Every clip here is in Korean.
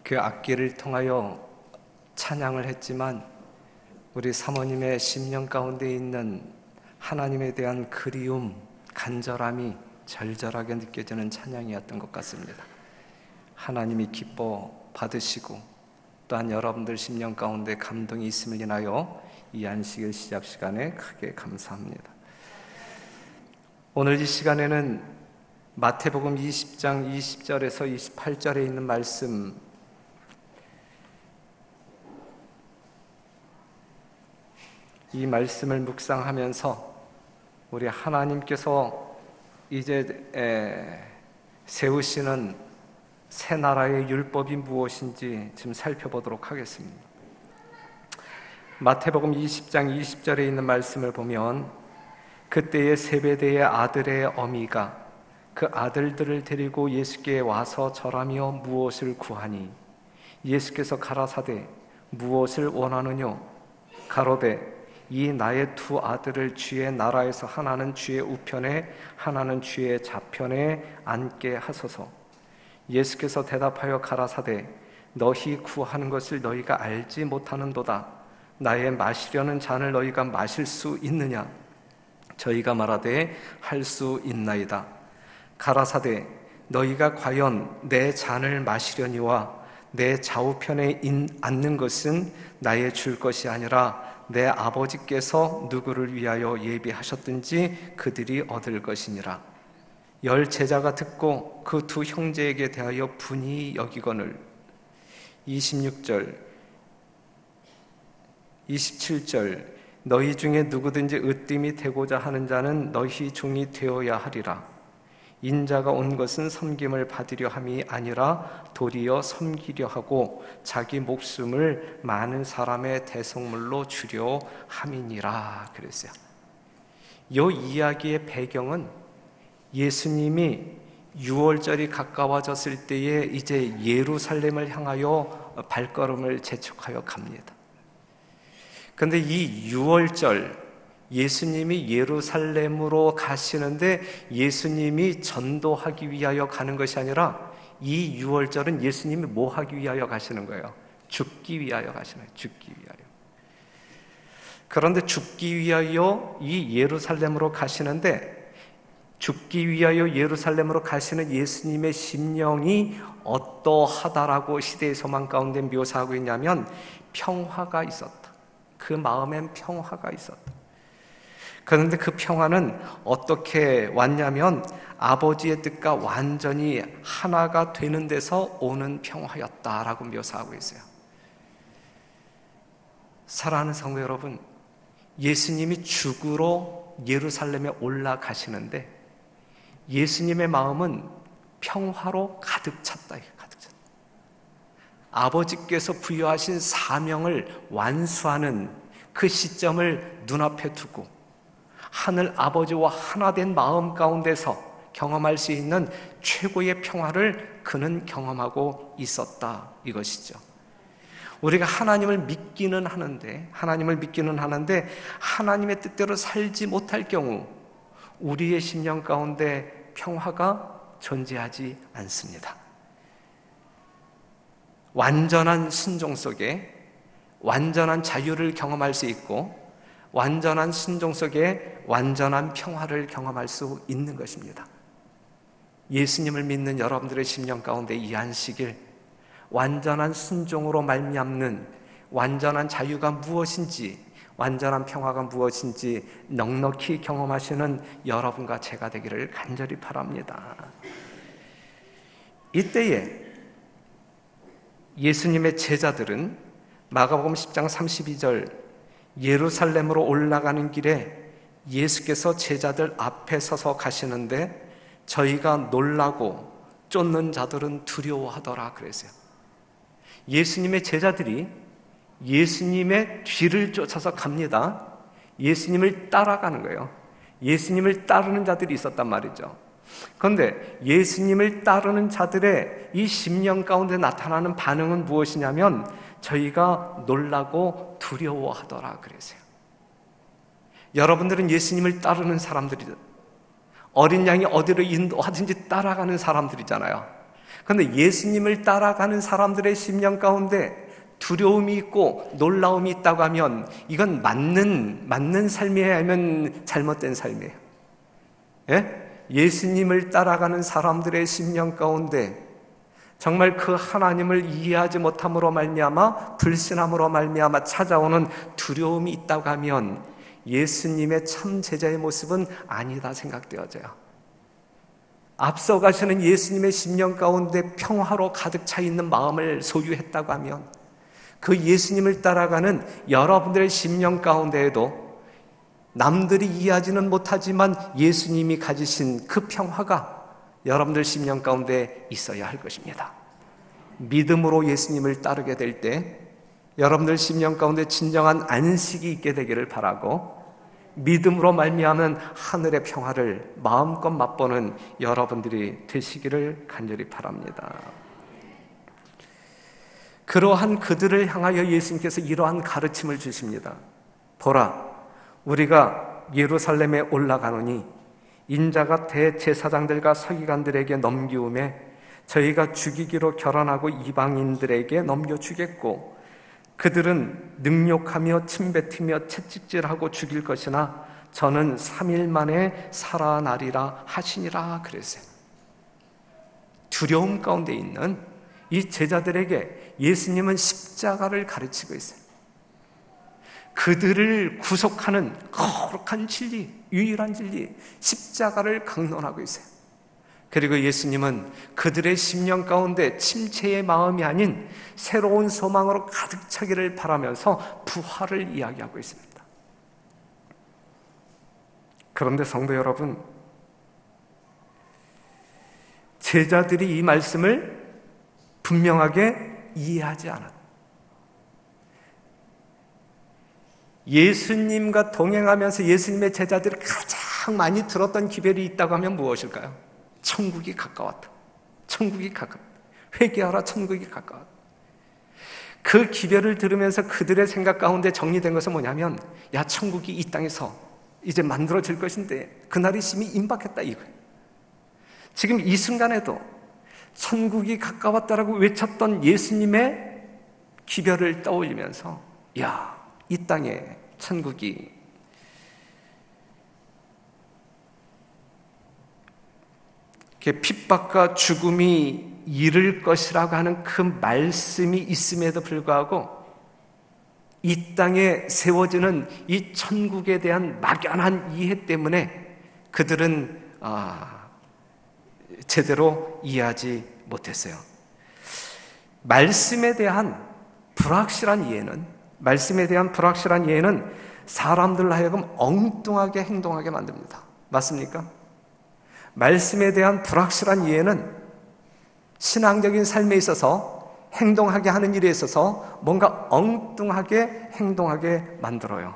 그 악기를 통하여 찬양을 했지만 우리 사모님의 심령 가운데 있는 하나님에 대한 그리움, 간절함이 절절하게 느껴지는 찬양이었던 것 같습니다. 하나님이 기뻐 받으시고 또한 여러분들 심령 가운데 감동이 있음을 인하여 이 안식일 시작 시간에 크게 감사합니다. 오늘 이 시간에는 마태복음 20장 20절에서 28절에 있는 말씀, 이 말씀을 묵상하면서 우리 하나님께서 이제 세우시는 새 나라의 율법이 무엇인지 지금 살펴보도록 하겠습니다. 마태복음 20장 20절에 있는 말씀을 보면, 그때에 세베대의 아들의 어미가 그 아들들을 데리고 예수께 와서 절하며 무엇을 구하니, 예수께서 가라사대 무엇을 원하느뇨? 가로되 이 나의 두 아들을 주의 나라에서 하나는 주의 우편에 하나는 주의 좌편에 앉게 하소서. 예수께서 대답하여 가라사대 너희 구하는 것을 너희가 알지 못하는도다. 나의 마시려는 잔을 너희가 마실 수 있느냐? 저희가 말하되 할 수 있나이다. 가라사대 너희가 과연 내 잔을 마시려니와 내 좌우편에 앉는 것은 나의 줄 것이 아니라 내 아버지께서 누구를 위하여 예비하셨든지 그들이 얻을 것이니라. 열 제자가 듣고 그 두 형제에게 대하여 분이 여기거늘. 26절 27절 너희 중에 누구든지 으뜸이 되고자 하는 자는 너희 종이 되어야 하리라. 인자가 온 것은 섬김을 받으려 함이 아니라 도리어 섬기려 하고 자기 목숨을 많은 사람의 대속물로 주려 함이니라 그랬어요. 이 이야기의 배경은 예수님이 6월절이 가까워졌을 때에 이제 예루살렘을 향하여 발걸음을 재촉하여 갑니다. 그런데 이 6월절, 예수님이 예루살렘으로 가시는데 예수님이 전도하기 위하여 가는 것이 아니라 이 6월절은 예수님이 뭐 하기 위하여 가시는 거예요? 죽기 위하여 가시는 거예요. 죽기 위하여. 그런데 죽기 위하여 이 예루살렘으로 가시는데, 죽기 위하여 예루살렘으로 가시는 예수님의 심령이 어떠하다라고 시대의 소망 가운데 묘사하고 있냐면, 평화가 있었다. 그 마음엔 평화가 있었다. 그런데 그 평화는 어떻게 왔냐면 아버지의 뜻과 완전히 하나가 되는 데서 오는 평화였다라고 묘사하고 있어요. 사랑하는 성도 여러분, 예수님이 죽으러 예루살렘에 올라가시는데 예수님의 마음은 평화로 가득 찼다. 가득 찼다. 아버지께서 부여하신 사명을 완수하는 그 시점을 눈앞에 두고 하늘 아버지와 하나 된 마음 가운데서 경험할 수 있는 최고의 평화를 그는 경험하고 있었다, 이것이죠. 우리가 하나님을 믿기는 하는데 하나님의 뜻대로 살지 못할 경우 우리의 심령 가운데 평화가 존재하지 않습니다. 완전한 순종 속에 완전한 자유를 경험할 수 있고 완전한 순종 속에 완전한 평화를 경험할 수 있는 것입니다. 예수님을 믿는 여러분들의 심령 가운데 이 안식일 완전한 순종으로 말미암는 완전한 자유가 무엇인지, 완전한 평화가 무엇인지 넉넉히 경험하시는 여러분과 제가 되기를 간절히 바랍니다. 이때에 예수님의 제자들은 마가복음 10장 32절 예루살렘으로 올라가는 길에 예수께서 제자들 앞에 서서 가시는데 저희가 놀라고 쫓는 자들은 두려워하더라 그랬어요. 예수님의 제자들이 예수님의 뒤를 쫓아서 갑니다. 예수님을 따라가는 거예요. 예수님을 따르는 자들이 있었단 말이죠. 그런데 예수님을 따르는 자들의 이 심령 가운데 나타나는 반응은 무엇이냐면 저희가 놀라고 두려워하더라 그랬어요. 여러분들은 예수님을 따르는 사람들이죠. 어린 양이 어디로 인도하든지 따라가는 사람들이잖아요. 그런데 예수님을 따라가는 사람들의 심령 가운데 두려움이 있고 놀라움이 있다고 하면 이건 맞는 삶이에요? 아니면 잘못된 삶이에요? 예? 예수님을 따라가는 사람들의 심령 가운데 정말 그 하나님을 이해하지 못함으로 말미암아 불신함으로 말미암아 찾아오는 두려움이 있다고 하면 예수님의 참 제자의 모습은 아니다 생각되어져요. 앞서가시는 예수님의 심령 가운데 평화로 가득 차 있는 마음을 소유했다고 하면 그 예수님을 따라가는 여러분들의 심령 가운데에도 남들이 이해하지는 못하지만 예수님이 가지신 그 평화가 여러분들 심령 가운데 있어야 할 것입니다. 믿음으로 예수님을 따르게 될 때 여러분들 심령 가운데 진정한 안식이 있게 되기를 바라고, 믿음으로 말미암은 하늘의 평화를 마음껏 맛보는 여러분들이 되시기를 간절히 바랍니다. 그러한 그들을 향하여 예수님께서 이러한 가르침을 주십니다. 보라, 우리가 예루살렘에 올라가노니 인자가 대제사장들과 서기관들에게 넘기움에 저희가 죽이기로 결언하고 이방인들에게 넘겨주겠고 그들은 능욕하며 침뱉으며 채찍질하고 죽일 것이나 저는 3일 만에 살아나리라 하시니라 그랬어요. 두려움 가운데 있는 이 제자들에게 예수님은 십자가를 가르치고 있어요. 그들을 구속하는 거룩한 진리, 유일한 진리, 십자가를 강론하고 있어요. 그리고 예수님은 그들의 심령 가운데 침체의 마음이 아닌 새로운 소망으로 가득 차기를 바라면서 부활을 이야기하고 있습니다. 그런데 성도 여러분, 제자들이 이 말씀을 분명하게 이해하지 않았다. 예수님과 동행하면서 예수님의 제자들이 가장 많이 들었던 기별이 있다고 하면 무엇일까요? 천국이 가까웠다. 천국이 가까웠다. 회개하라, 천국이 가까웠다. 그 기별을 들으면서 그들의 생각 가운데 정리된 것은 뭐냐면, 야, 천국이 이 땅에서 이제 만들어질 것인데 그날이 심히 임박했다 이거예요. 지금 이 순간에도 천국이 가까웠다라고 외쳤던 예수님의 기별을 떠올리면서, 야, 이 땅에 천국이 핍박과 죽음이 이를 것이라고 하는 그 말씀이 있음에도 불구하고 이 땅에 세워지는 이 천국에 대한 막연한 이해 때문에 그들은 제대로 이해하지 못했어요. 말씀에 대한 불확실한 이해는 사람들로 하여금 엉뚱하게 행동하게 만듭니다. 맞습니까? 말씀에 대한 불확실한 이해는 신앙적인 삶에 있어서 행동하게 하는 일에 있어서 뭔가 엉뚱하게 행동하게 만들어요.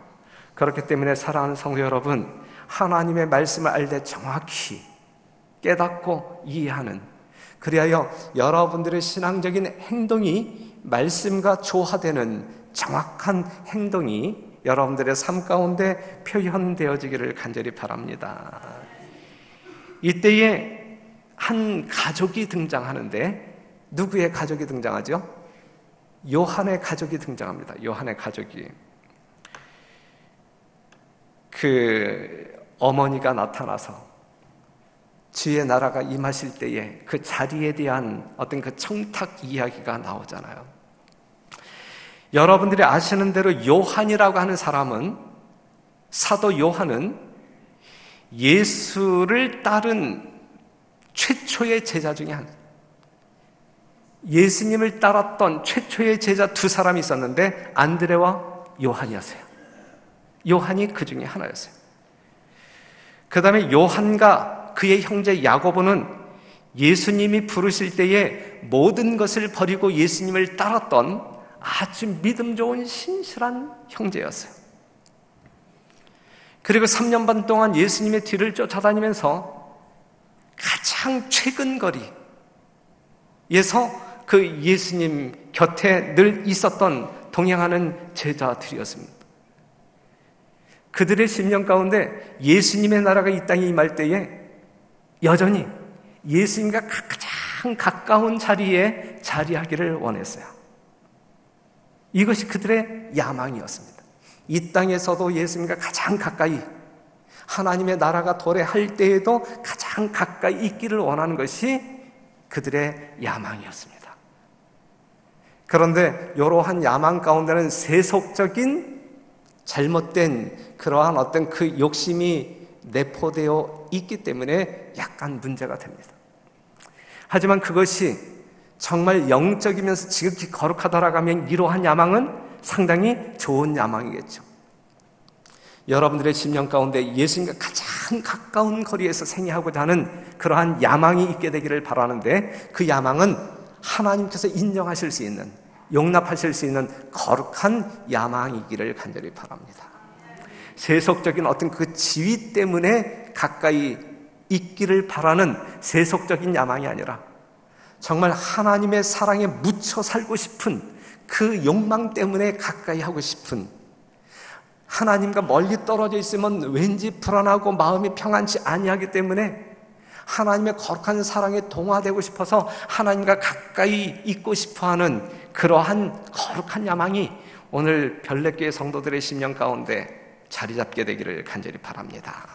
그렇기 때문에 사랑하는 성도 여러분, 하나님의 말씀을 알 때 정확히 깨닫고 이해하는, 그리하여 여러분들의 신앙적인 행동이 말씀과 조화되는 정확한 행동이 여러분들의 삶 가운데 표현되어지기를 간절히 바랍니다. 이때에 한 가족이 등장하는데, 누구의 가족이 등장하죠? 요한의 가족이 등장합니다. 요한의 가족이. 그 어머니가 나타나서 주의 나라가 임하실 때에 그 자리에 대한 어떤 그 청탁 이야기가 나오잖아요. 여러분들이 아시는 대로 요한이라고 하는 사람은, 사도 요한은 예수를 따른 최초의 제자 중에 하나, 예수님을 따랐던 최초의 제자 두 사람이 있었는데 안드레와 요한이었어요. 요한이 그 중에 하나였어요. 그 다음에 요한과 그의 형제 야고보는 예수님이 부르실 때에 모든 것을 버리고 예수님을 따랐던 아주 믿음 좋은 신실한 형제였어요. 그리고 3년 반 동안 예수님의 뒤를 쫓아다니면서 가장 최근 거리에서 그 예수님 곁에 늘 있었던 동행하는 제자들이었습니다. 그들의 심령 가운데 예수님의 나라가 이 땅에 임할 때에 여전히 예수님과 가장 가장 가까운 자리에 자리하기를 원했어요. 이것이 그들의 야망이었습니다. 이 땅에서도 예수님과 가장 가까이, 하나님의 나라가 도래할 때에도 가장 가까이 있기를 원하는 것이 그들의 야망이었습니다. 그런데 이러한 야망 가운데는 세속적인 잘못된 그러한 어떤 그 욕심이 내포되어 있기 때문에 약간 문제가 됩니다. 하지만 그것이 정말 영적이면서 지극히 거룩하다라고 하면 이러한 야망은 상당히 좋은 야망이겠죠. 여러분들의 심령 가운데 예수님과 가장 가까운 거리에서 생애하고자 하는 그러한 야망이 있게 되기를 바라는데, 그 야망은 하나님께서 인정하실 수 있는, 용납하실 수 있는 거룩한 야망이기를 간절히 바랍니다. 세속적인 어떤 그 지위 때문에 가까이 있기를 바라는 세속적인 야망이 아니라 정말 하나님의 사랑에 묻혀 살고 싶은 그 욕망 때문에 가까이 하고 싶은, 하나님과 멀리 떨어져 있으면 왠지 불안하고 마음이 평안치 아니하기 때문에 하나님의 거룩한 사랑에 동화되고 싶어서 하나님과 가까이 있고 싶어하는 그러한 거룩한 야망이 오늘 별내교회 성도들의 심령 가운데 자리 잡게 되기를 간절히 바랍니다.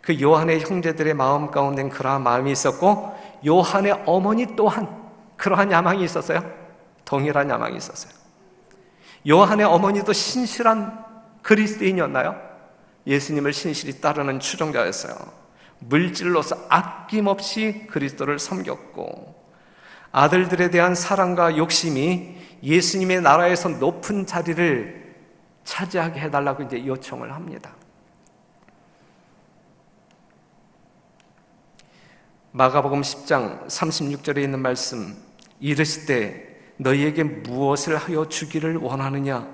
그 요한의 형제들의 마음 가운데는 그러한 마음이 있었고, 요한의 어머니 또한 그러한 야망이 있었어요. 동일한 야망이 있었어요. 요한의 어머니도 신실한 그리스도인이었나요? 예수님을 신실히 따르는 추종자였어요. 물질로서 아낌없이 그리스도를 섬겼고, 아들들에 대한 사랑과 욕심이 예수님의 나라에서 높은 자리를 차지하게 해달라고 이제 요청을 합니다. 마가복음 10장 36절에 있는 말씀, 이르시되 너희에게 무엇을 하여 주기를 원하느냐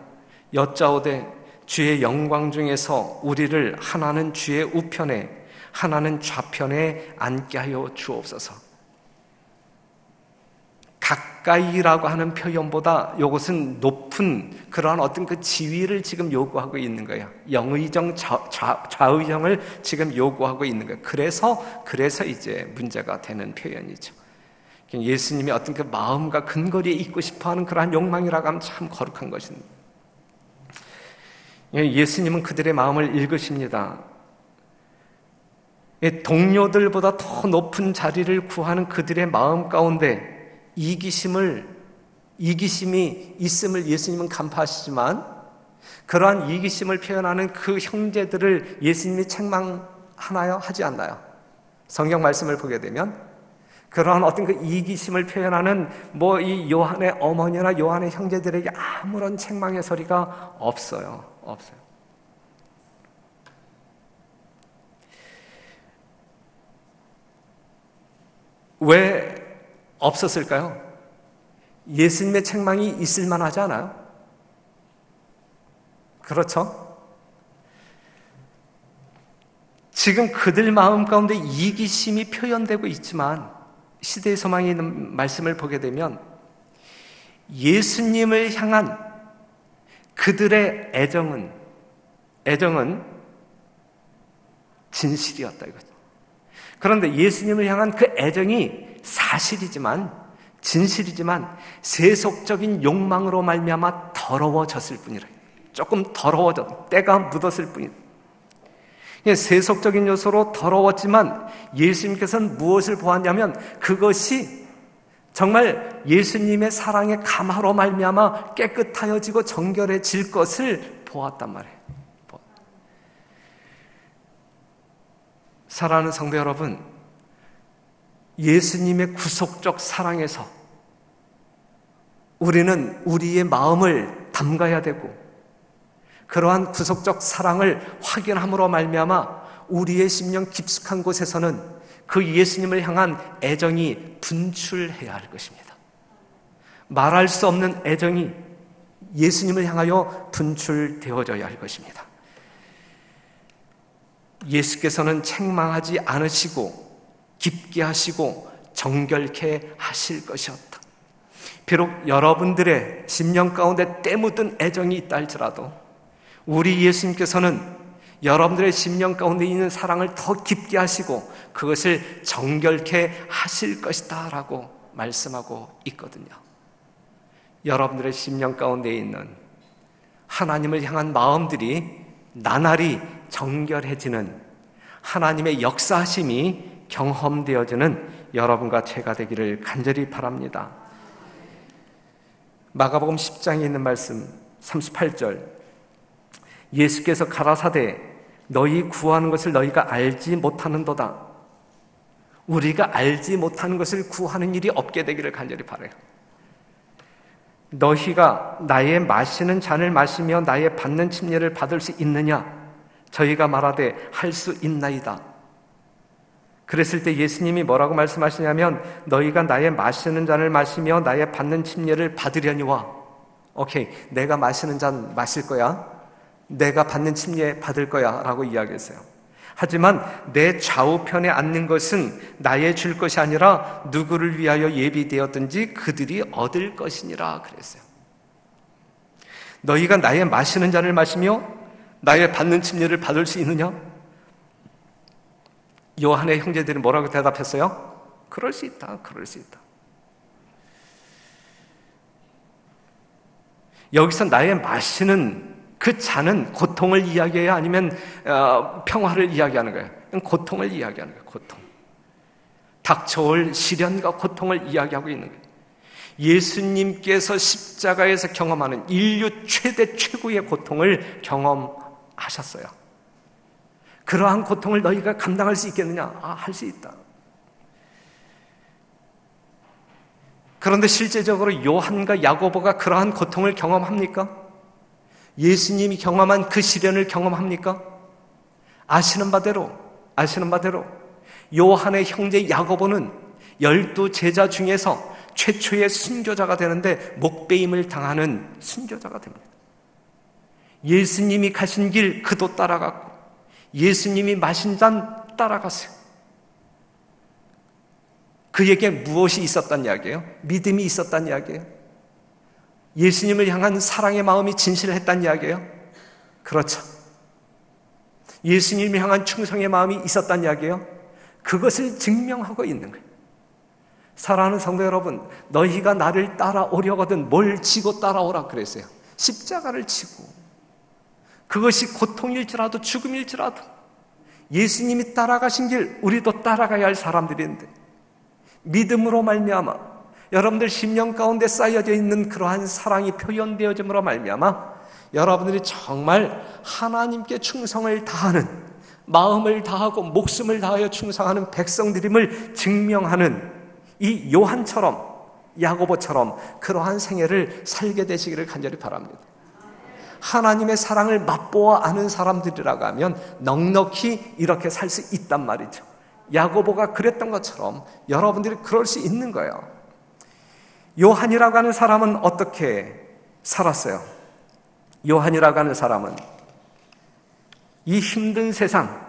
여짜오되 주의 영광 중에서 우리를 하나는 주의 우편에 하나는 좌편에 앉게 하여 주옵소서. 가까이라고 하는 표현보다 이것은 높은 그러한 어떤 그 지위를 지금 요구하고 있는 거예요. 영의정, 좌의정을 지금 요구하고 있는 거예요. 그래서 이제 문제가 되는 표현이죠. 예수님이 어떤 그 마음과 근거리에 있고 싶어하는 그러한 욕망이라고 하면 참 거룩한 것입니다. 예수님은 그들의 마음을 읽으십니다. 동료들보다 더 높은 자리를 구하는 그들의 마음 가운데 이기심이 있음을 예수님은 간파하시지만, 그러한 이기심을 표현하는 그 형제들을 예수님이 책망하나요? 하지 않나요? 성경 말씀을 보게 되면 그러한 어떤 그 이기심을 표현하는 이 요한의 어머니나 요한의 형제들에게 아무런 책망의 소리가 없어요. 왜 없었을까요? 예수님의 책망이 있을 만하지 않아요? 그렇죠? 지금 그들 마음 가운데 이기심이 표현되고 있지만, 시대의 소망이 있는 말씀을 보게 되면 예수님을 향한 그들의 애정은 진실이었다 이거죠. 그런데 예수님을 향한 그 애정이 사실이지만, 진실이지만 세속적인 욕망으로 말미암아 더러워졌을 뿐이라. 조금 때가 묻었을 뿐이다. 세속적인 요소로 더러웠지만 예수님께서는 무엇을 보았냐면, 그것이 정말 예수님의 사랑의 감화로 말미암아 깨끗하여지고 정결해질 것을 보았단 말이에요. 사랑하는 성도 여러분, 예수님의 구속적 사랑에서 우리는 우리의 마음을 담가야 되고, 그러한 구속적 사랑을 확인함으로 말미암아 우리의 심령 깊숙한 곳에서는 그 예수님을 향한 애정이 분출해야 할 것입니다. 말할 수 없는 애정이 예수님을 향하여 분출되어져야 할 것입니다. 예수께서는 책망하지 않으시고 깊게 하시고 정결케 하실 것이었다. 비록 여러분들의 심령 가운데 때묻은 애정이 있다 할지라도 우리 예수님께서는 여러분들의 심령 가운데 있는 사랑을 더 깊게 하시고 그것을 정결케 하실 것이다 라고 말씀하고 있거든요. 여러분들의 심령 가운데 있는 하나님을 향한 마음들이 나날이 정결해지는 하나님의 역사하심이 경험되어지는 여러분과 제가 되기를 간절히 바랍니다. 마가복음 10장에 있는 말씀 38절, 예수께서 가라사대 너희 구하는 것을 너희가 알지 못하는도다. 우리가 알지 못하는 것을 구하는 일이 없게 되기를 간절히 바라요. 너희가 나의 마시는 잔을 마시며 나의 받는 침례를 받을 수 있느냐? 저희가 말하되 할 수 있나이다. 그랬을 때 예수님이 뭐라고 말씀하시냐면 너희가 나의 마시는 잔을 마시며 나의 받는 침례를 받으려니와, 오케이, 내가 마시는 잔 마실 거야, 내가 받는 침례 받을 거야 라고 이야기했어요. 하지만 내 좌우편에 앉는 것은 나의 줄 것이 아니라 누구를 위하여 예비되었든지 그들이 얻을 것이니라 그랬어요. 너희가 나의 마시는 잔을 마시며 나의 받는 침례를 받을 수 있느냐? 요한의 형제들이 뭐라고 대답했어요? 그럴 수 있다, 그럴 수 있다. 여기서 나의 마시는 그 잔은 고통을 이야기해야 아니면 평화를 이야기하는 거예요? 고통을 이야기하는 거예요. 고통. 닥쳐올 시련과 고통을 이야기하고 있는 거예요. 예수님께서 십자가에서 경험하는 인류 최대 최고의 고통을 경험하셨어요. 그러한 고통을 너희가 감당할 수 있겠느냐? 할 수 있다. 그런데 실제적으로 요한과 야고보가 그러한 고통을 경험합니까? 예수님이 경험한 그 시련을 경험합니까? 아시는 바대로 요한의 형제 야고보는 12 제자 중에서 최초의 순교자가 되는데 목베임을 당하는 순교자가 됩니다. 예수님이 가신 길 그도 따라갔고 예수님이 마신 잔 따라갔어요. 그에게 무엇이 있었단 이야기예요? 믿음이 있었단 이야기예요? 예수님을 향한 사랑의 마음이 진실했단 이야기예요? 그렇죠. 예수님을 향한 충성의 마음이 있었단 이야기예요? 그것을 증명하고 있는 거예요. 사랑하는 성도 여러분, 너희가 나를 따라오려거든 뭘 지고 따라오라 그랬어요? 십자가를 지고. 그것이 고통일지라도 죽음일지라도 예수님이 따라가신 길 우리도 따라가야 할 사람들인데, 믿음으로 말미암아 여러분들 심령 가운데 쌓여져 있는 그러한 사랑이 표현되어짐으로 말미암아 여러분들이 정말 하나님께 충성을 다하는, 마음을 다하고 목숨을 다하여 충성하는 백성들임을 증명하는 이 요한처럼, 야고보처럼 그러한 생애를 살게 되시기를 간절히 바랍니다. 하나님의 사랑을 맛보아 아는 사람들이라고 하면 넉넉히 이렇게 살 수 있단 말이죠. 야고보가 그랬던 것처럼 여러분들이 그럴 수 있는 거예요. 요한이라고 하는 사람은 어떻게 살았어요? 요한이라고 하는 사람은 이 힘든 세상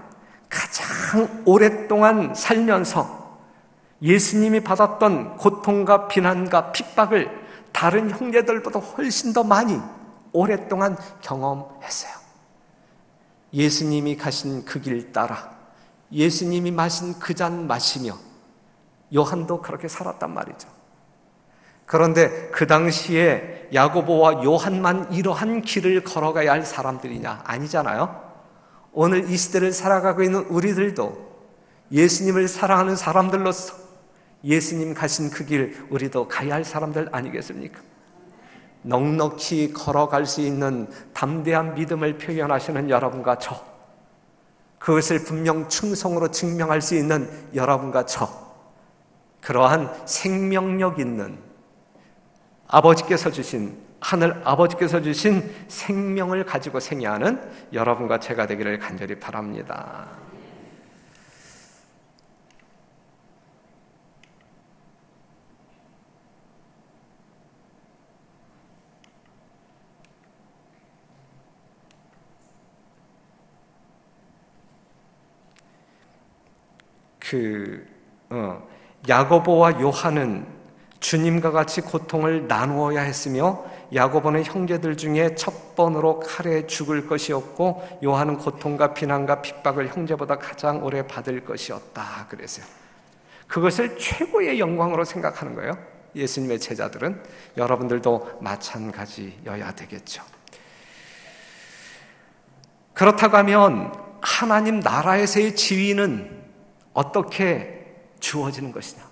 가장 오랫동안 살면서 예수님이 받았던 고통과 비난과 핍박을 다른 형제들보다 훨씬 더 많이 오랫동안 경험했어요. 예수님이 가신 그 길 따라 예수님이 마신 그 잔 마시며 요한도 그렇게 살았단 말이죠. 그런데 그 당시에 야고보와 요한만 이러한 길을 걸어가야 할 사람들이냐? 아니잖아요. 오늘 이 시대를 살아가고 있는 우리들도 예수님을 사랑하는 사람들로서 예수님 가신 그 길 우리도 가야 할 사람들 아니겠습니까? 넉넉히 걸어갈 수 있는 담대한 믿음을 표현하시는 여러분과 저, 그것을 분명 충성으로 증명할 수 있는 여러분과 저, 그러한 생명력 있는 아버지께서 주신, 하늘 아버지께서 주신 생명을 가지고 생애하는 여러분과 제가 되기를 간절히 바랍니다. 야고보와 요한은 주님과 같이 고통을 나누어야 했으며 야고보는 형제들 중에 첫 번으로 칼에 죽을 것이었고 요한은 고통과 비난과 핍박을 형제보다 가장 오래 받을 것이었다 그랬어요. 그것을 최고의 영광으로 생각하는 거예요. 예수님의 제자들은. 여러분들도 마찬가지여야 되겠죠. 그렇다고 하면 하나님 나라에서의 지위는 어떻게 주어지는 것이냐?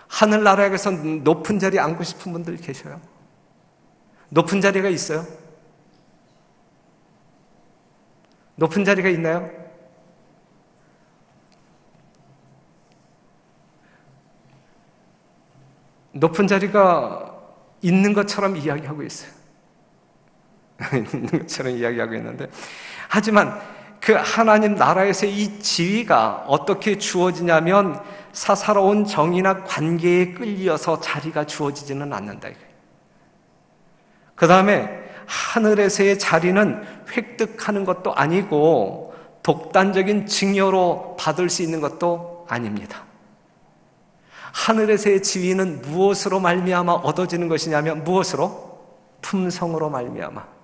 하늘나라에서 높은 자리에 앉고 싶은 분들 계셔요? 높은 자리가 있어요? 높은 자리가 있나요? 높은 자리가 있는 것처럼 이야기하고 있어요. 있는 것처럼 이야기하고 있는데, 하지만 그 하나님 나라에서 이 지위가 어떻게 주어지냐면 사사로운 정의나 관계에 끌려서 자리가 주어지지는 않는다. 그 다음에 하늘에서의 자리는 획득하는 것도 아니고 독단적인 증여로 받을 수 있는 것도 아닙니다. 하늘에서의 지위는 무엇으로 말미암아 얻어지는 것이냐면 무엇으로? 품성으로 말미암아.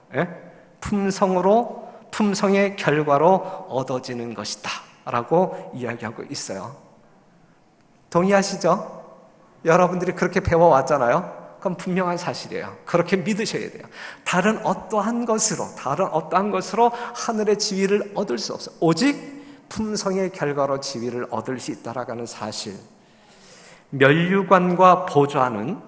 품성의 결과로 얻어지는 것이다 라고 이야기하고 있어요. 동의하시죠? 여러분들이 그렇게 배워왔잖아요. 그건 분명한 사실이에요. 그렇게 믿으셔야 돼요. 다른 어떠한 것으로 하늘의 지위를 얻을 수 없어요. 오직 품성의 결과로 지위를 얻을 수 있다라는 사실. 멸류관과 보좌는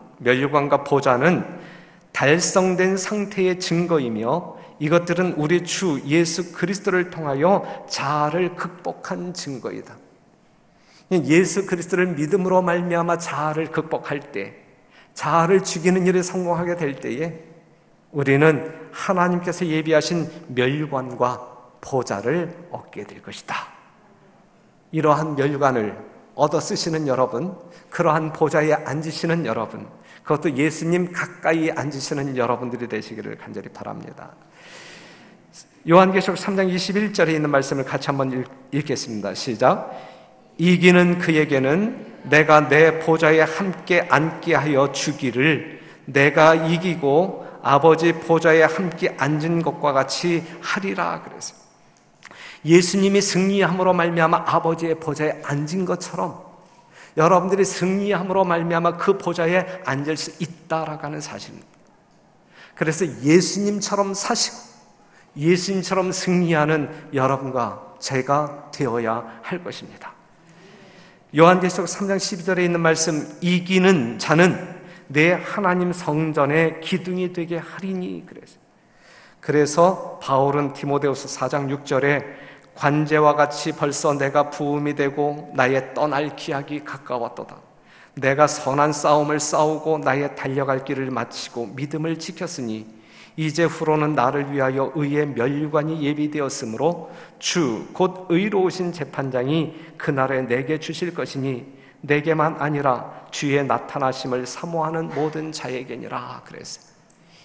달성된 상태의 증거이며 이것들은 우리 주 예수 그리스도를 통하여 자아를 극복한 증거이다. 예수 그리스도를 믿음으로 말미암아 자아를 극복할 때, 자아를 죽이는 일에 성공하게 될 때에 우리는 하나님께서 예비하신 멸관과 보좌를 얻게 될 것이다. 이러한 멸관을 얻어 쓰시는 여러분, 그러한 보좌에 앉으시는 여러분, 그것도 예수님 가까이 앉으시는 여러분들이 되시기를 간절히 바랍니다. 요한계시록 3장 21절에 있는 말씀을 같이 한번 읽겠습니다. 시작. 이기는 그에게는 내가 내 보좌에 함께 앉게 하여 주기를 내가 이기고 아버지 보좌에 함께 앉은 것과 같이 하리라 그랬어요. 예수님이 승리함으로 말미암아 아버지의 보좌에 앉은 것처럼 여러분들이 승리함으로 말미암아 그 보좌에 앉을 수 있다라고 하는 사실입니다. 그래서 예수님처럼 사시고 예수님처럼 승리하는 여러분과 제가 되어야 할 것입니다. 요한계시록 3장 12절에 있는 말씀, 이기는 자는 내 하나님 성전의 기둥이 되게 하리니 그랬어요. 그래서 바울은 디모데후서 4장 6절에 관제와 같이 벌써 내가 부음이 되고 나의 떠날 기약이 가까웠도다. 내가 선한 싸움을 싸우고 나의 달려갈 길을 마치고 믿음을 지켰으니 이제 후로는 나를 위하여 의의 멸류관이 예비되었으므로 주 곧 의로우신 재판장이 그날에 내게 주실 것이니 내게만 아니라 주의 나타나심을 사모하는 모든 자에게니라 그랬어요.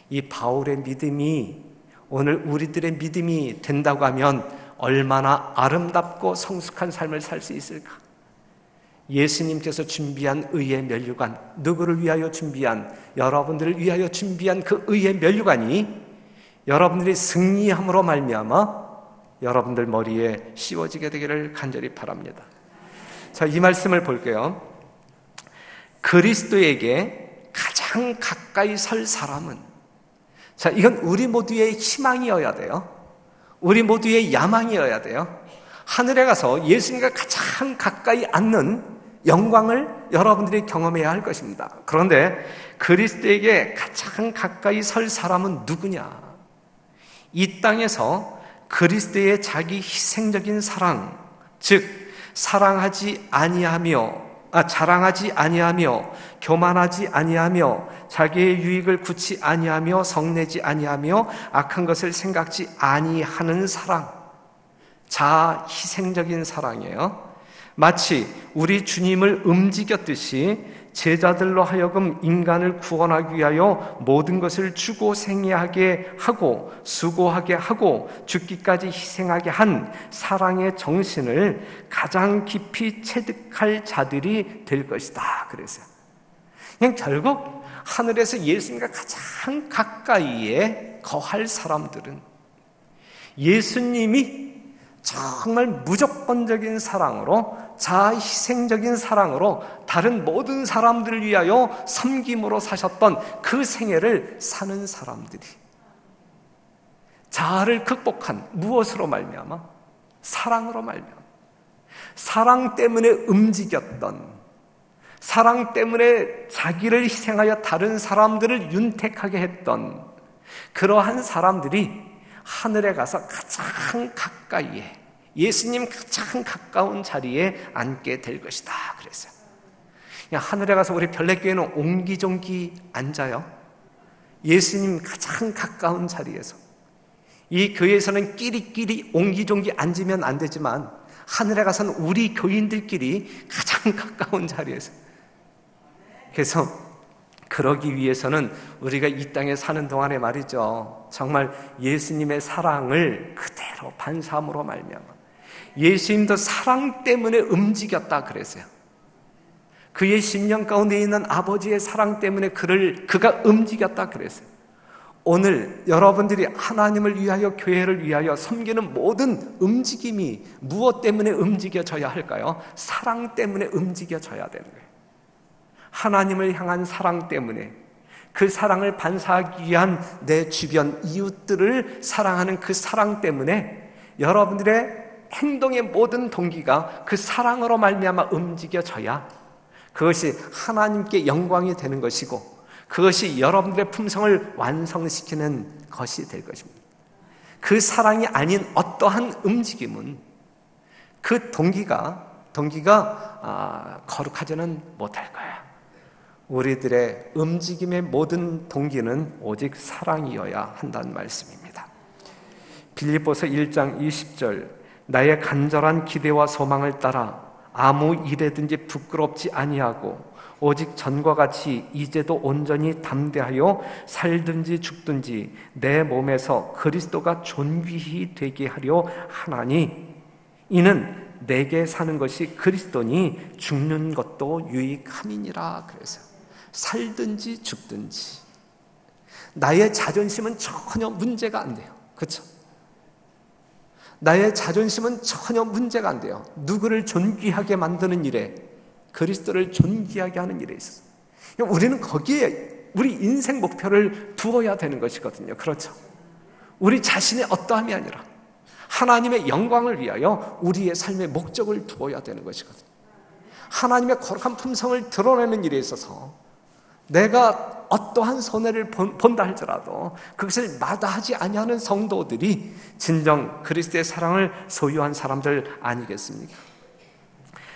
이 바울의 믿음이 오늘 우리들의 믿음이 된다고 하면 얼마나 아름답고 성숙한 삶을 살 수 있을까? 예수님께서 준비한 의의 멸류관, 누구를 위하여 준비한, 여러분들을 위하여 준비한 그 의의 멸류관이 여러분들이 승리함으로 말미암아 여러분들 머리에 씌워지게 되기를 간절히 바랍니다. 자, 이 말씀을 볼게요. 그리스도에게 가장 가까이 설 사람은, 자, 이건 우리 모두의 희망이어야 돼요. 우리 모두의 야망이어야 돼요. 하늘에 가서 예수님과 가장 가까이 앉는 영광을 여러분들이 경험해야 할 것입니다. 그런데 그리스도에게 가장 가까이 설 사람은 누구냐? 이 땅에서 그리스도의 자기 희생적인 사랑, 즉 자랑하지 아니하며 교만하지 아니하며 자기의 유익을 굳이 아니하며 성내지 아니하며 악한 것을 생각지 아니하는 사랑, 자아 희생적인 사랑이에요. 마치 우리 주님을 움직였듯이 제자들로 하여금 인간을 구원하기 위하여 모든 것을 주고 생애하게 하고 수고하게 하고 죽기까지 희생하게 한 사랑의 정신을 가장 깊이 체득할 자들이 될 것이다 그랬어요. 그냥 결국 하늘에서 예수님과 가장 가까이에 거할 사람들은 예수님이 정말 무조건적인 사랑으로, 자희생적인 사랑으로 다른 모든 사람들을 위하여 섬김으로 사셨던 그 생애를 사는 사람들이, 자아를 극복한 무엇으로 말미암아? 사랑으로 말미암아. 사랑 때문에 움직였던, 사랑 때문에 자기를 희생하여 다른 사람들을 윤택하게 했던 그러한 사람들이 하늘에 가서 가장 가까이에, 예수님 가장 가까운 자리에 앉게 될 것이다 그랬어요. 하늘에 가서 우리 별내교회는 옹기종기 앉아요. 예수님 가장 가까운 자리에서. 이 교회에서는 끼리끼리 옹기종기 앉으면 안 되지만 하늘에 가서는 우리 교인들끼리 가장 가까운 자리에서. 그래서 그러기 위해서는 우리가 이 땅에 사는 동안에 말이죠, 정말 예수님의 사랑을 그대로 반사함으로 말미암아, 예수님도 사랑 때문에 움직였다 그랬어요. 그의 심령 가운데 있는 아버지의 사랑 때문에 그가 움직였다 그랬어요. 오늘 여러분들이 하나님을 위하여, 교회를 위하여 섬기는 모든 움직임이 무엇 때문에 움직여져야 할까요? 사랑 때문에 움직여져야 되는 거예요. 하나님을 향한 사랑 때문에, 그 사랑을 반사하기 위한 내 주변 이웃들을 사랑하는 그 사랑 때문에 여러분들의 행동의 모든 동기가 그 사랑으로 말미암아 움직여져야 그것이 하나님께 영광이 되는 것이고, 그것이 여러분들의 품성을 완성시키는 것이 될 것입니다. 그 사랑이 아닌 어떠한 움직임은 그 동기가 거룩하지는 못할 거야. 우리들의 움직임의 모든 동기는 오직 사랑이어야 한다는 말씀입니다. 빌립보서 1장 20절, 나의 간절한 기대와 소망을 따라 아무 일에든지 부끄럽지 아니하고 오직 전과 같이 이제도 온전히 담대하여 살든지 죽든지 내 몸에서 그리스도가 존귀히 되게 하려 하나니, 이는 내게 사는 것이 그리스도니 죽는 것도 유익함이니라 그래서 살든지 죽든지 나의 자존심은 전혀 문제가 안 돼요. 그렇죠? 나의 자존심은 전혀 문제가 안 돼요. 누구를 존귀하게 만드는 일에, 그리스도를 존귀하게 하는 일에 있어서 우리는 거기에 우리 인생 목표를 두어야 되는 것이거든요. 그렇죠? 우리 자신의 어떠함이 아니라 하나님의 영광을 위하여 우리의 삶의 목적을 두어야 되는 것이거든요. 하나님의 거룩한 품성을 드러내는 일에 있어서 내가 어떠한 손해를 본다 할지라도 그것을 마다하지 아니하는 성도들이 진정 그리스도의 사랑을 소유한 사람들 아니겠습니까?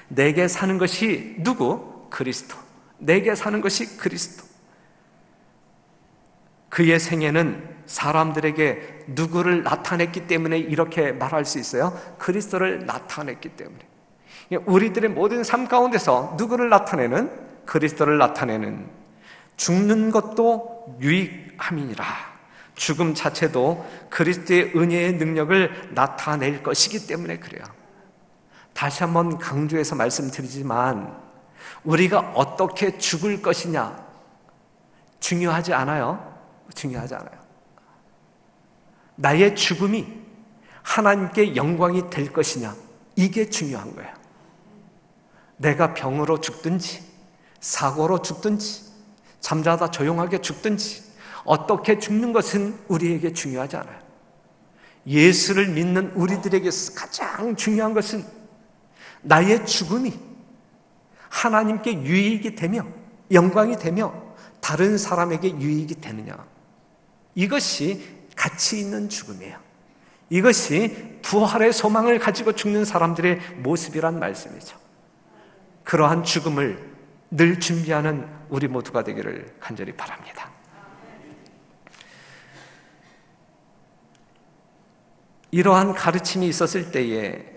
내게 사는 것이 누구? 그리스도. 내게 사는 것이 그리스도. 그의 생애는 사람들에게 누구를 나타냈기 때문에 이렇게 말할 수 있어요? 그리스도를 나타냈기 때문에. 우리들의 모든 삶 가운데서 누구를 나타내는? 그리스도를 나타내는, 죽는 것도 유익함이니라. 죽음 자체도 그리스도의 은혜의 능력을 나타낼 것이기 때문에 그래요. 다시 한번 강조해서 말씀드리지만 우리가 어떻게 죽을 것이냐 중요하지 않아요. 중요하지 않아요. 나의 죽음이 하나님께 영광이 될 것이냐, 이게 중요한 거예요. 내가 병으로 죽든지 사고로 죽든지 잠자다 조용하게 죽든지 어떻게 죽는 것은 우리에게 중요하지 않아요. 예수를 믿는 우리들에게서 가장 중요한 것은 나의 죽음이 하나님께 유익이 되며 영광이 되며 다른 사람에게 유익이 되느냐, 이것이 가치 있는 죽음이에요. 이것이 부활의 소망을 가지고 죽는 사람들의 모습이란 말씀이죠. 그러한 죽음을 늘 준비하는 우리 모두가 되기를 간절히 바랍니다. 이러한 가르침이 있었을 때에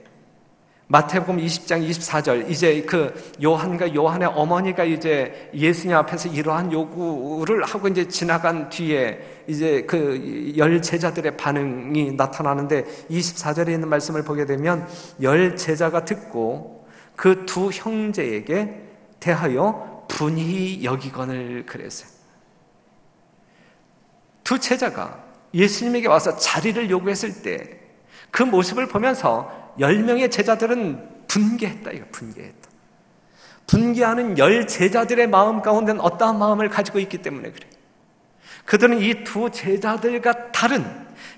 마태복음 20장 24절, 이제 그 요한과 요한의 어머니가 이제 예수님 앞에서 이러한 요구를 하고 이제 지나간 뒤에 이제 그 10 제자들의 반응이 나타나는데 24절에 있는 말씀을 보게 되면 10 제자가 듣고 그 두 형제에게 대하여 분히 여기거늘 그랬어요. 두 제자가 예수님에게 와서 자리를 요구했을 때 그 모습을 보면서 10명의 제자들은 분개했다. 이거 분개했다. 분개하는 10 제자들의 마음 가운데는 어떠한 마음을 가지고 있기 때문에 그래. 그들은 이 두 제자들과 다른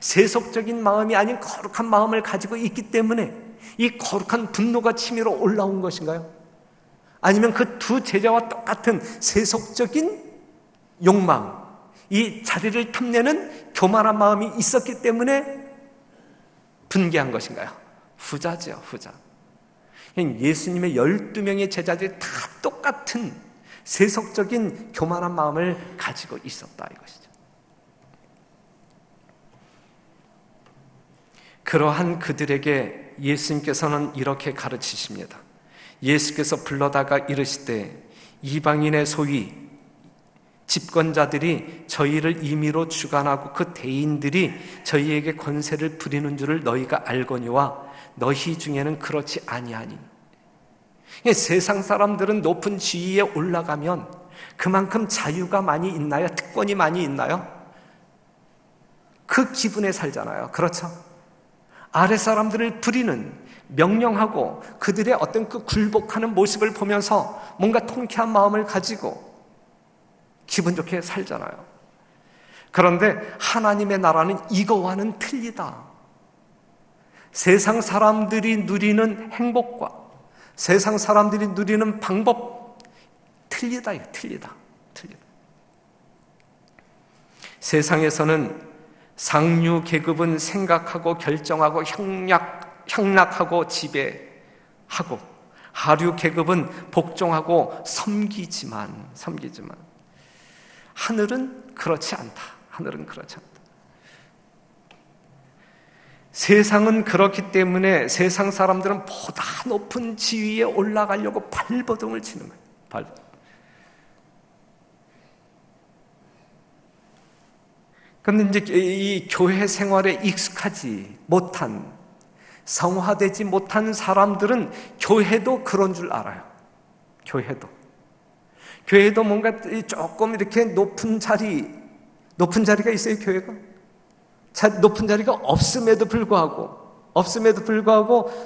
세속적인 마음이 아닌 거룩한 마음을 가지고 있기 때문에 이 거룩한 분노가 치밀어 올라온 것인가요? 아니면 그 두 제자와 똑같은 세속적인 욕망, 이 자리를 탐내는 교만한 마음이 있었기 때문에 분개한 것인가요? 후자죠, 후자. 예수님의 12명의 제자들이 다 똑같은 세속적인 교만한 마음을 가지고 있었다 이것이죠. 그러한 그들에게 예수님께서는 이렇게 가르치십니다. 예수께서 불러다가 이르시되 이방인의 소위 집권자들이 저희를 임의로 주관하고 그 대인들이 저희에게 권세를 부리는 줄을 너희가 알거니와 너희 중에는 그렇지 아니하니. 세상 사람들은 높은 지위에 올라가면 그만큼 자유가 많이 있나요? 특권이 많이 있나요? 그 기분에 살잖아요. 그렇죠? 아래 사람들을 부리는, 명령하고 그들의 어떤 그 굴복하는 모습을 보면서 뭔가 통쾌한 마음을 가지고 기분 좋게 살잖아요. 그런데 하나님의 나라는 이거와는 틀리다. 세상 사람들이 누리는 행복과 세상 사람들이 누리는 방법 틀리다. 틀리다. 세상에서는 상류 계급은 생각하고 결정하고 향락하고 지배하고 하류 계급은 복종하고 섬기지만 하늘은 그렇지 않다. 세상은 그렇기 때문에 세상 사람들은 보다 높은 지위에 올라가려고 발버둥을 치는 거예요. 그런데 이제 이 교회 생활에 익숙하지 못한, 성화되지 못한 사람들은 교회도 그런 줄 알아요. 교회도 뭔가 조금 이렇게 높은 자리가 있어요, 교회가. 높은 자리가 없음에도 불구하고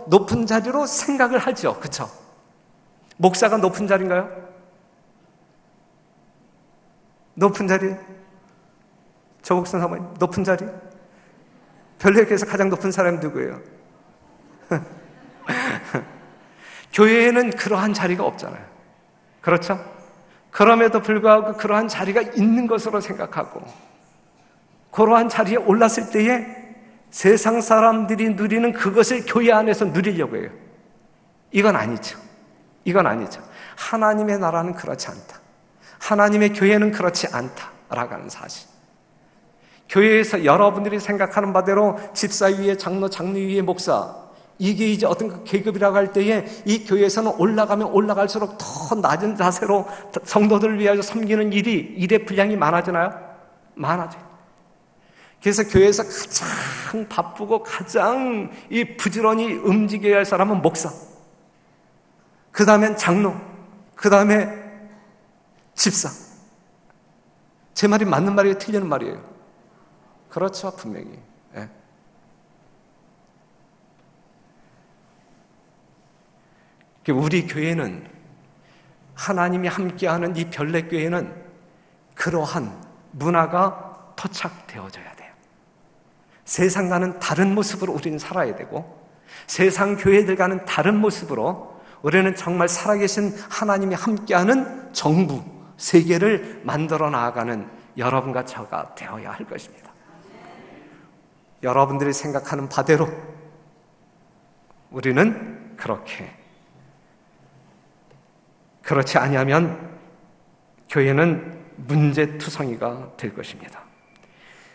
높은 자리로 생각을 하죠. 그렇죠? 목사가 높은 자리인가요? 높은 자리? 저 목사 사모님 높은 자리? 별내교에서 가장 높은 사람이 누구예요? 교회에는 그러한 자리가 없잖아요. 그렇죠? 그럼에도 불구하고 그러한 자리가 있는 것으로 생각하고 그러한 자리에 올랐을 때에 세상 사람들이 누리는 그것을 교회 안에서 누리려고 해요. 이건 아니죠. 하나님의 나라는 그렇지 않다. 하나님의 교회는 그렇지 않다라고 하는 사실. 교회에서 여러분들이 생각하는 바대로 집사 위에 장로, 장로 위에 목사, 이게 이제 어떤 그 계급이라고 할 때에 이 교회에서는 올라가면 올라갈수록 더 낮은 자세로 성도들을 위하여 섬기는 일의 분량이 많아져요. 그래서 교회에서 가장 바쁘고 가장 이 부지런히 움직여야 할 사람은 목사, 그 다음엔 장로, 그 다음에 집사. 제 말이 맞는 말이에요? 틀리는 말이에요? 그렇죠, 분명히. 네. 우리 교회는, 하나님이 함께하는 이 별내교회는 그러한 문화가 토착되어져야 돼요. 세상과는 다른 모습으로 우리는 살아야 되고, 세상 교회들과는 다른 모습으로 우리는 정말 살아계신 하나님이 함께하는 정부, 세계를 만들어 나아가는 여러분과 저가 되어야 할 것입니다. 여러분들이 생각하는 바대로 우리는 그렇지 아니하면 교회는 문제투성이가 될 것입니다.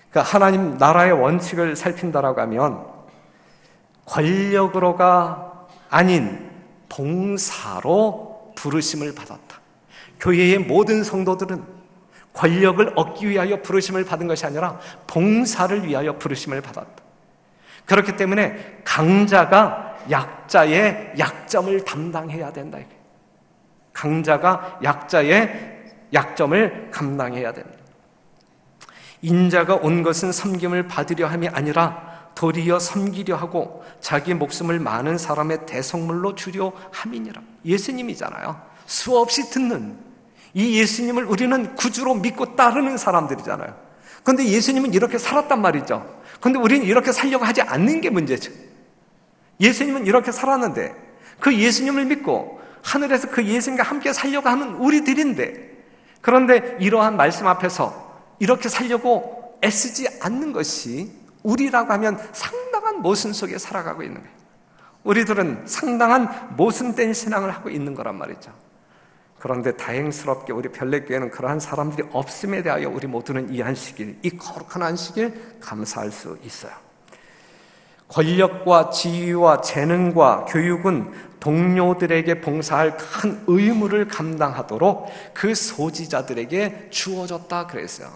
그러니까 하나님 나라의 원칙을 살핀다라고 하면 권력으로가 아닌 봉사로 부르심을 받았다. 교회의 모든 성도들은 권력을 얻기 위하여 부르심을 받은 것이 아니라 봉사를 위하여 부르심을 받았다. 그렇기 때문에 강자가 약자의 약점을 담당해야 된다. 강자가 약자의 약점을 감당해야 된다. 인자가 온 것은 섬김을 받으려 함이 아니라 도리어 섬기려 하고 자기 목숨을 많은 사람의 대속물로 주려 함이니라. 예수님이잖아요. 수없이 듣는 이 예수님을 우리는 구주로 믿고 따르는 사람들이잖아요. 그런데 예수님은 이렇게 살았단 말이죠. 그런데 우리는 이렇게 살려고 하지 않는 게 문제죠. 예수님은 이렇게 살았는데 그 예수님을 믿고 하늘에서 그 예수님과 함께 살려고 하는 우리들인데, 그런데 이러한 말씀 앞에서 이렇게 살려고 애쓰지 않는 것이 우리라고 하면 상당한 모순 속에 살아가고 있는 거예요. 우리들은 상당한 모순된 신앙을 하고 있는 거란 말이죠. 그런데 다행스럽게 우리 별내교회는 그러한 사람들이 없음에 대하여 우리 모두는 이 안식일, 이 거룩한 안식일 감사할 수 있어요. 권력과 지위와 재능과 교육은 동료들에게 봉사할 큰 의무를 감당하도록 그 소지자들에게 주어졌다 그랬어요.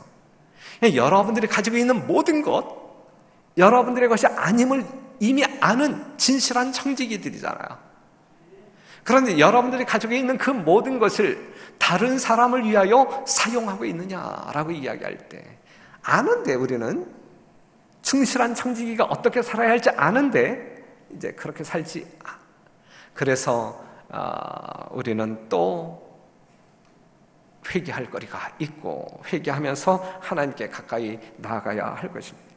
여러분들이 가지고 있는 모든 것, 여러분들의 것이 아님을 이미 아는 진실한 청지기들이잖아요. 그런데 여러분들이 가지고 있는 그 모든 것을 다른 사람을 위하여 사용하고 있느냐라고 이야기할 때, 아는데, 우리는 충실한 청지기가 어떻게 살아야 할지 아는데 이제 그렇게 살지. 그래서 우리는 또 회개할 거리가 있고 회개하면서 하나님께 가까이 나아가야 할 것입니다.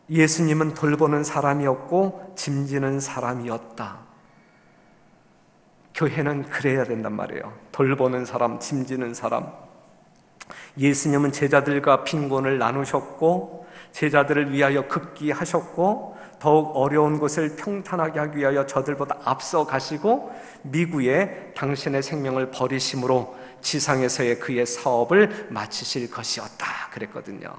예수님은 돌보는 사람이었고 짐지는 사람이었다. 교회는 그래야 된단 말이에요. 돌보는 사람, 짐지는 사람. 예수님은 제자들과 빈곤을 나누셨고 제자들을 위하여 극기하셨고 더욱 어려운 곳을 평탄하게 하기 위하여 저들보다 앞서 가시고 미구에 당신의 생명을 버리심으로 지상에서의 그의 사업을 마치실 것이었다 그랬거든요.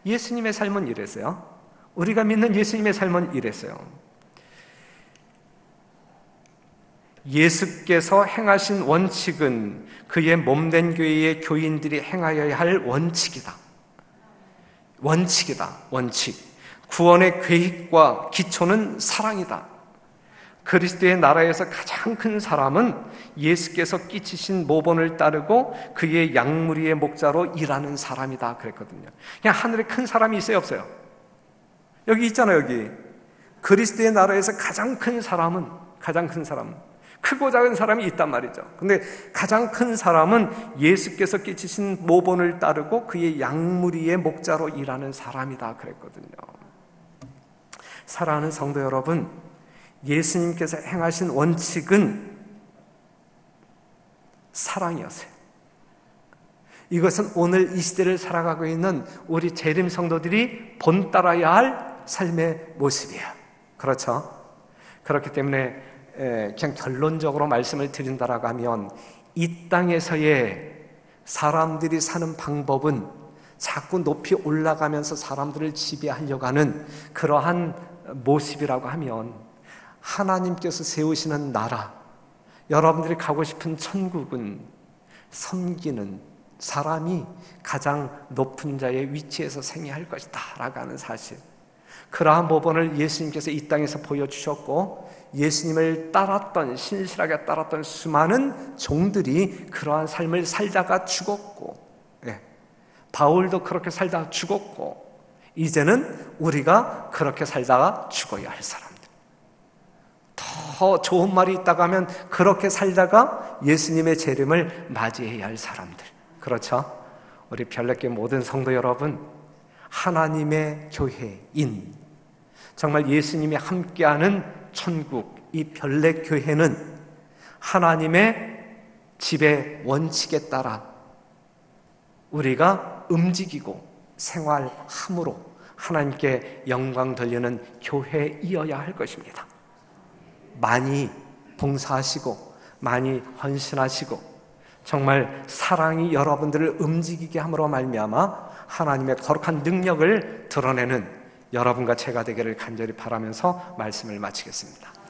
예수님의 삶은 이랬어요. 우리가 믿는 예수님의 삶은 이랬어요. 예수께서 행하신 원칙은 그의 몸된 교회의 교인들이 행하여야 할 원칙이다. 원칙이다. 원칙. 구원의 계획과 기초는 사랑이다. 그리스도의 나라에서 가장 큰 사람은 예수께서 끼치신 모본을 따르고 그의 양무리의 목자로 일하는 사람이다 그랬거든요. 그냥 하늘에 큰 사람이 있어요, 없어요? 여기 있잖아요. 여기 그리스도의 나라에서 가장 큰 사람은, 가장 큰 사람, 크고 작은 사람이 있단 말이죠. 근데 가장 큰 사람은 예수께서 끼치신 모본을 따르고 그의 양무리의 목자로 일하는 사람이다 그랬거든요. 사랑하는 성도 여러분, 예수님께서 행하신 원칙은 사랑이었어요. 이것은 오늘 이 시대를 살아가고 있는 우리 재림 성도들이 본따라야 할 삶의 모습이에요. 그렇죠? 그렇기 때문에 그냥 결론적으로 말씀을 드린다라고 하면 이 땅에서의 사람들이 사는 방법은 자꾸 높이 올라가면서 사람들을 지배하려고 하는 그러한 모습이라고 하면, 하나님께서 세우시는 나라, 여러분들이 가고 싶은 천국은 섬기는 사람이 가장 높은 자의 위치에서 생애할 것이다 라고 하는 사실, 그러한 모본을 예수님께서 이 땅에서 보여주셨고 예수님을 따랐던, 신실하게 따랐던 수많은 종들이 그러한 삶을 살다가 죽었고, 바울도 그렇게 살다가 죽었고, 이제는 우리가 그렇게 살다가 죽어야 할 사람들, 더 좋은 말이 있다고 하면 그렇게 살다가 예수님의 재림을 맞이해야 할 사람들. 그렇죠? 우리 별내교회 모든 성도 여러분, 하나님의 교회인, 정말 예수님이 함께하는 천국, 이 별내교회는 하나님의 지배 원칙에 따라 우리가 움직이고 생활함으로 하나님께 영광 돌리는 교회이어야 할 것입니다. 많이 봉사하시고 많이 헌신하시고 정말 사랑이 여러분들을 움직이게 함으로 말미암아 하나님의 거룩한 능력을 드러내는 여러분과 제가 되기를 간절히 바라면서 말씀을 마치겠습니다.